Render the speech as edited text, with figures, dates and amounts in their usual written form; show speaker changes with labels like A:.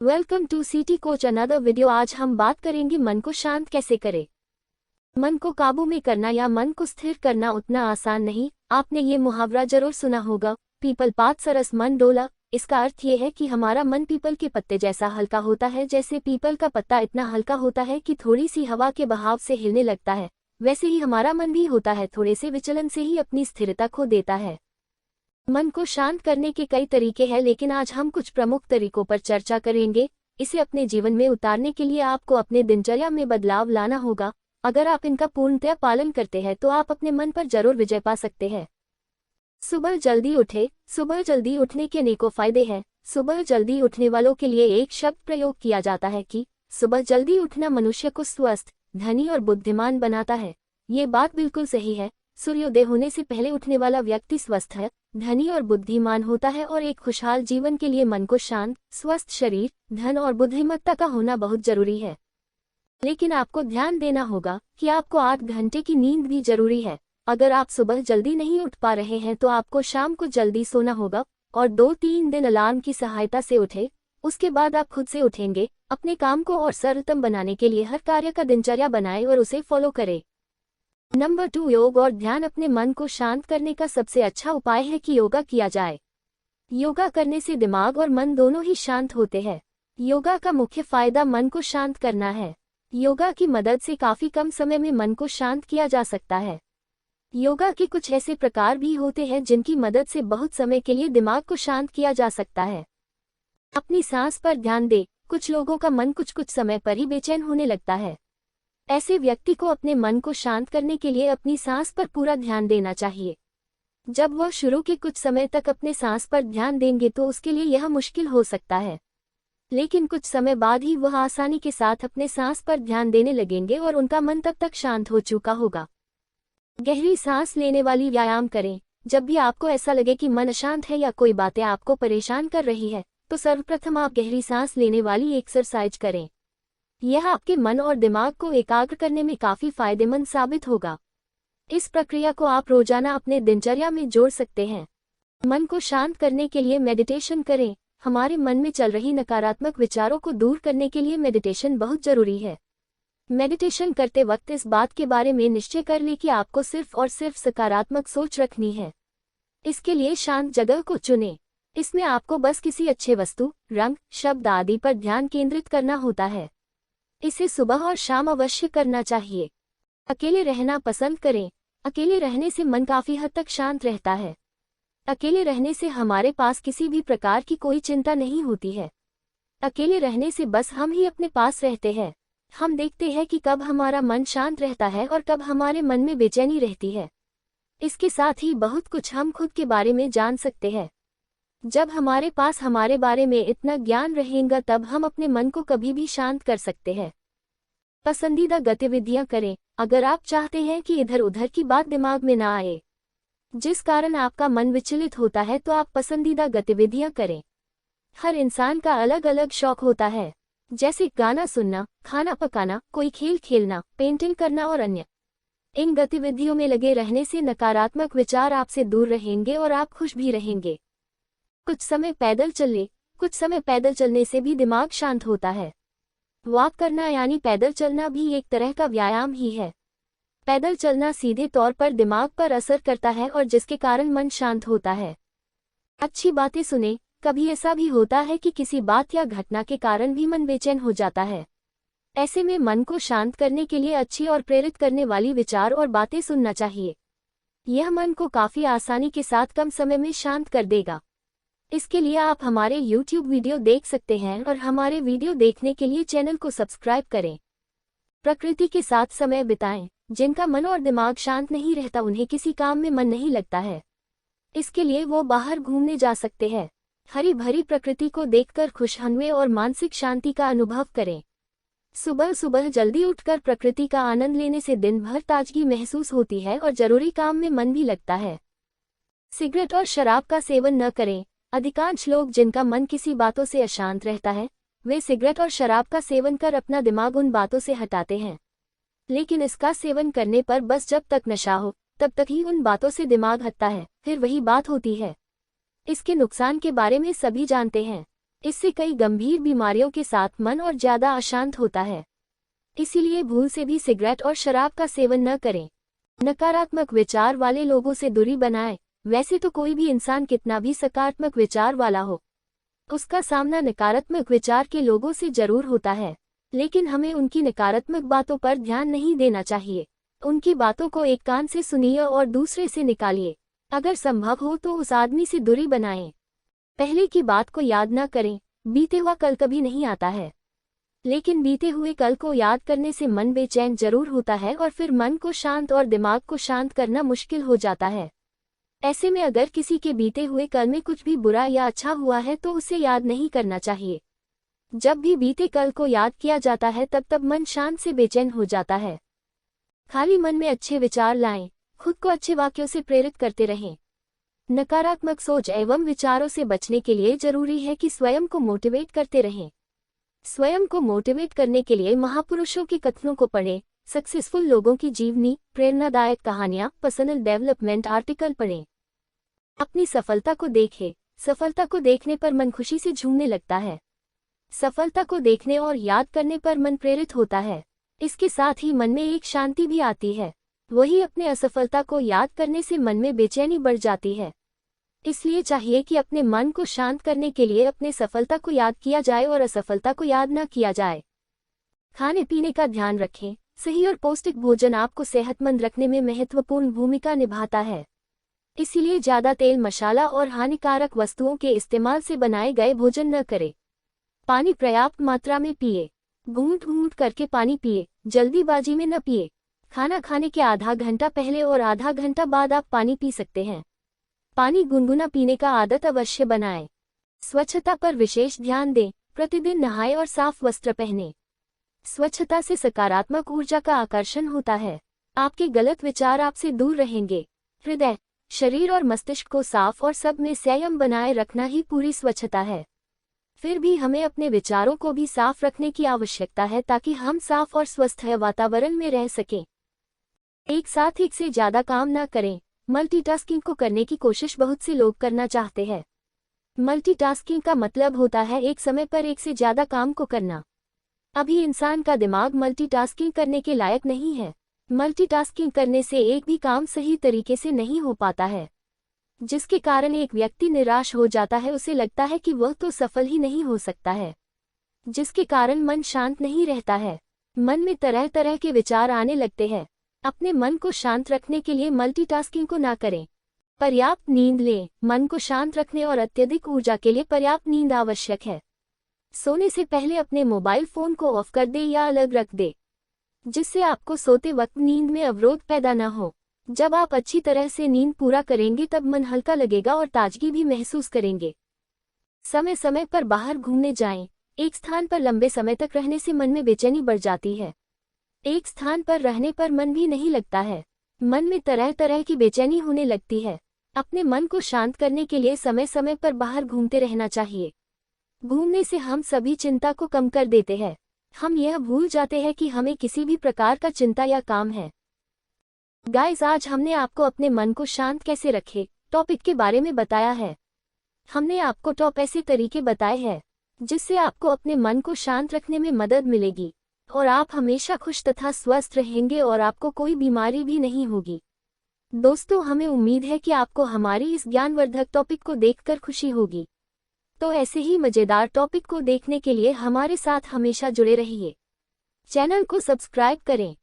A: Welcome to City Coach another video. आज हम बात करेंगे मन को शांत कैसे करें। मन को काबू में करना या मन को स्थिर करना उतना आसान नहीं। आपने ये मुहावरा जरूर सुना होगा, पीपल पात सरस मन डोला। इसका अर्थ ये है कि हमारा मन पीपल के पत्ते जैसा हल्का होता है। जैसे पीपल का पत्ता इतना हल्का होता है कि थोड़ी सी हवा के बहाव से हिलने लगता है, वैसे ही हमारा मन भी होता है, थोड़े से विचलन से ही अपनी स्थिरता खो देता है। मन को शांत करने के कई तरीके हैं, लेकिन आज हम कुछ प्रमुख तरीकों पर चर्चा करेंगे। इसे अपने जीवन में उतारने के लिए आपको अपने दिनचर्या में बदलाव लाना होगा। अगर आप इनका पूर्णतः पालन करते हैं तो आप अपने मन पर जरूर विजय पा सकते हैं। सुबह जल्दी उठे। सुबह जल्दी उठने के अनेकों फायदे हैं। सुबह जल्दी उठने वालों के लिए एक शब्द प्रयोग किया जाता है कि सुबह जल्दी उठना मनुष्य को स्वस्थ, धनी और बुद्धिमान बनाता है। ये बात बिल्कुल सही है। सूर्योदय होने से पहले उठने वाला व्यक्ति स्वस्थ है, धनी और बुद्धिमान होता है, और एक खुशहाल जीवन के लिए मन को शांत, स्वस्थ शरीर, धन और बुद्धिमत्ता का होना बहुत जरूरी है। लेकिन आपको ध्यान देना होगा कि आपको 8 घंटे की नींद भी जरूरी है। अगर आप सुबह जल्दी नहीं उठ पा रहे हैं तो आपको शाम को जल्दी सोना होगा और 2-3 दिन अलार्म की सहायता से उठे। उसके बाद आप खुद से उठेंगे। अपने काम को और सरलतम बनाने के लिए हर कार्य का दिनचर्या बनाएं और उसे फॉलो करें। नंबर 2, योग और ध्यान। अपने मन को शांत करने का सबसे अच्छा उपाय है कि योगा किया जाए। योगा करने से दिमाग और मन दोनों ही शांत होते हैं। योगा का मुख्य फायदा मन को शांत करना है। योगा की मदद से काफी कम समय में मन को शांत किया जा सकता है। योगा के कुछ ऐसे प्रकार भी होते हैं जिनकी मदद से बहुत समय के लिए दिमाग को शांत किया जा सकता है। अपनी सांस पर ध्यान दें। कुछ लोगों का मन कुछ समय पर ही बेचैन होने लगता है। ऐसे व्यक्ति को अपने मन को शांत करने के लिए अपनी सांस पर पूरा ध्यान देना चाहिए। जब वह शुरू के कुछ समय तक अपने सांस पर ध्यान देंगे तो उसके लिए यह मुश्किल हो सकता है, लेकिन कुछ समय बाद ही वह आसानी के साथ अपने सांस पर ध्यान देने लगेंगे और उनका मन तब तक शांत हो चुका होगा। गहरी सांस लेने वाली व्यायाम करें। जब भी आपको ऐसा लगे कि मन अशांत है या कोई बातें आपको परेशान कर रही है, तो सर्वप्रथम आप गहरी सांस लेने वाली एक्सरसाइज करें। यह आपके मन और दिमाग को एकाग्र करने में काफी फायदेमंद साबित होगा। इस प्रक्रिया को आप रोजाना अपने दिनचर्या में जोड़ सकते हैं। मन को शांत करने के लिए मेडिटेशन करें। हमारे मन में चल रही नकारात्मक विचारों को दूर करने के लिए मेडिटेशन बहुत जरूरी है। मेडिटेशन करते वक्त इस बात के बारे में निश्चय कर लें कि आपको सिर्फ और सिर्फ सकारात्मक सोच रखनी है। इसके लिए शांत जगह को चुनें। इसमें आपको बस किसी अच्छे वस्तु, रंग, शब्द आदि पर ध्यान केंद्रित करना होता है। इसे सुबह और शाम अवश्य करना चाहिए। अकेले रहना पसंद करें। अकेले रहने से मन काफी हद तक शांत रहता है। अकेले रहने से हमारे पास किसी भी प्रकार की कोई चिंता नहीं होती है। अकेले रहने से बस हम ही अपने पास रहते हैं। हम देखते हैं कि कब हमारा मन शांत रहता है और कब हमारे मन में बेचैनी रहती है। इसके साथ ही बहुत कुछ हम खुद के बारे में जान सकते हैं। जब हमारे पास हमारे बारे में इतना ज्ञान रहेगा तब हम अपने मन को कभी भी शांत कर सकते हैं। पसंदीदा गतिविधियां करें। अगर आप चाहते हैं कि इधर उधर की बात दिमाग में ना आए, जिस कारण आपका मन विचलित होता है, तो आप पसंदीदा गतिविधियां करें। हर इंसान का अलग अलग शौक होता है, जैसे गाना सुनना, खाना पकाना, कोई खेल खेलना, पेंटिंग करना और अन्य। इन गतिविधियों में लगे रहने से नकारात्मक विचार आपसे दूर रहेंगे और आप खुश भी रहेंगे। कुछ समय पैदल चलें। कुछ समय पैदल चलने से भी दिमाग शांत होता है। वॉक करना यानी पैदल चलना भी एक तरह का व्यायाम ही है। पैदल चलना सीधे तौर पर दिमाग पर असर करता है और जिसके कारण मन शांत होता है। अच्छी बातें सुने। कभी ऐसा भी होता है कि किसी बात या घटना के कारण भी मन बेचैन हो जाता है। ऐसे में मन को शांत करने के लिए अच्छी और प्रेरित करने वाली विचार और बातें सुनना चाहिए। यह मन को काफी आसानी के साथ कम समय में शांत कर देगा। इसके लिए आप हमारे YouTube वीडियो देख सकते हैं और हमारे वीडियो देखने के लिए चैनल को सब्सक्राइब करें। प्रकृति के साथ समय बिताएं। जिनका मन और दिमाग शांत नहीं रहता, उन्हें किसी काम में मन नहीं लगता है। इसके लिए वो बाहर घूमने जा सकते हैं। हरी भरी प्रकृति को देखकर खुश हुए और मानसिक शांति का अनुभव करें। सुबह सुबह जल्दी उठकर प्रकृति का आनंद लेने से दिन भर ताजगी महसूस होती है और जरूरी काम में मन भी लगता है। सिगरेट और शराब का सेवन न करें। अधिकांश लोग जिनका मन किसी बातों से अशांत रहता है, वे सिगरेट और शराब का सेवन कर अपना दिमाग उन बातों से हटाते हैं। लेकिन इसका सेवन करने पर बस जब तक नशा हो तब तक ही उन बातों से दिमाग हटता है, फिर वही बात होती है। इसके नुकसान के बारे में सभी जानते हैं। इससे कई गंभीर बीमारियों के साथ मन और ज्यादा अशांत होता है। इसीलिए भूल से भी सिगरेट और शराब का सेवन न करें। नकारात्मक विचार वाले लोगों से दूरी बनाएं। वैसे तो कोई भी इंसान कितना भी सकारात्मक विचार वाला हो, उसका सामना नकारात्मक विचार के लोगों से जरूर होता है, लेकिन हमें उनकी नकारात्मक बातों पर ध्यान नहीं देना चाहिए। उनकी बातों को एक कान से सुनिए और दूसरे से निकालिए। अगर संभव हो तो उस आदमी से दूरी बनाएं। पहले की बात को याद न करें। बीते हुआ कल कभी नहीं आता है, लेकिन बीते हुए कल को याद करने से मन बेचैन जरूर होता है और फिर मन को शांत और दिमाग को शांत करना मुश्किल हो जाता है। ऐसे में अगर किसी के बीते हुए कल में कुछ भी बुरा या अच्छा हुआ है तो उसे याद नहीं करना चाहिए। जब भी बीते कल को याद किया जाता है तब मन शांत से बेचैन हो जाता है। खाली मन में अच्छे विचार लाएं। खुद को अच्छे वाक्यों से प्रेरित करते रहें। नकारात्मक सोच एवं विचारों से बचने के लिए जरूरी है कि स्वयं को मोटिवेट करते रहें। स्वयं को मोटिवेट करने के लिए महापुरुषों के कथनों को पढ़ें, सक्सेसफुल लोगों की जीवनी, प्रेरणादायक कहानियां, पर्सनल डेवलपमेंट आर्टिकल पढ़ें। अपनी सफलता को देखें। सफलता को देखने पर मन खुशी से झूमने लगता है। सफलता को देखने और याद करने पर मन प्रेरित होता है। इसके साथ ही मन में एक शांति भी आती है। वही अपने असफलता को याद करने से मन में बेचैनी बढ़ जाती है। इसलिए चाहिए कि अपने मन को शांत करने के लिए अपने सफलता को याद किया जाए और असफलता को याद न किया जाए। खाने पीने का ध्यान रखें। सही और पौष्टिक भोजन आपको सेहतमंद रखने में महत्वपूर्ण भूमिका निभाता है। इसीलिए ज्यादा तेल, मसाला और हानिकारक वस्तुओं के इस्तेमाल से बनाए गए भोजन न करें। पानी पर्याप्त मात्रा में पिए। घूंट घूंट करके पानी पिए, जल्दीबाजी में न पिए। खाना खाने के आधा घंटा पहले और आधा घंटा बाद आप पानी पी सकते हैं। पानी गुनगुना पीने का आदत अवश्य बनाएं। स्वच्छता पर विशेष ध्यान दें। प्रतिदिन नहाएं और साफ वस्त्र पहनें। स्वच्छता से सकारात्मक ऊर्जा का आकर्षण होता है। आपके गलत विचार आपसे दूर रहेंगे। हृदय, शरीर और मस्तिष्क को साफ और सब में संयम बनाए रखना ही पूरी स्वच्छता है। फिर भी हमें अपने विचारों को भी साफ रखने की आवश्यकता है ताकि हम साफ और स्वस्थ वातावरण में रह सकें। एक साथ एक से ज्यादा काम न करें। मल्टीटास्किंग को करने की कोशिश बहुत से लोग करना चाहते हैं। मल्टीटास्किंग का मतलब होता है एक समय पर एक से ज्यादा काम को करना। अभी इंसान का दिमाग मल्टीटास्किंग करने के लायक नहीं है। मल्टीटास्किंग करने से एक भी काम सही तरीके से नहीं हो पाता है, जिसके कारण एक व्यक्ति निराश हो जाता है। उसे लगता है कि वह तो सफल ही नहीं हो सकता है, जिसके कारण मन शांत नहीं रहता है। मन में तरह तरह के विचार आने लगते हैं। अपने मन को शांत रखने के लिए मल्टीटास्किंग को ना करें। पर्याप्त नींद लें। मन को शांत रखने और अत्यधिक ऊर्जा के लिए पर्याप्त नींद आवश्यक है। सोने से पहले अपने मोबाइल फोन को ऑफ कर दे या अलग रख दे, जिससे आपको सोते वक्त नींद में अवरोध पैदा न हो। जब आप अच्छी तरह से नींद पूरा करेंगे तब मन हल्का लगेगा और ताजगी भी महसूस करेंगे। समय समय पर बाहर घूमने जाएं। एक स्थान पर लंबे समय तक रहने से मन में बेचैनी बढ़ जाती है। एक स्थान पर रहने पर मन भी नहीं लगता है। मन में तरह तरह की बेचैनी होने लगती है। अपने मन को शांत करने के लिए समय समय पर बाहर घूमते रहना चाहिए। घूमने से हम सभी चिंता को कम कर देते हैं। हम यह भूल जाते हैं कि हमें किसी भी प्रकार का चिंता या काम है। गाइस, आज हमने आपको अपने मन को शांत कैसे रखे टॉपिक के बारे में बताया है। हमने आपको टॉप ऐसे तरीके बताए हैं जिससे आपको अपने मन को शांत रखने में मदद मिलेगी और आप हमेशा खुश तथा स्वस्थ रहेंगे और आपको कोई बीमारी भी नहीं होगी। दोस्तों, हमें उम्मीद है कि आपको हमारी इस ज्ञानवर्धक टॉपिक को देखकर खुशी होगी। तो ऐसे ही मजेदार टॉपिक को देखने के लिए हमारे साथ हमेशा जुड़े रहिए। चैनल को सब्सक्राइब करें।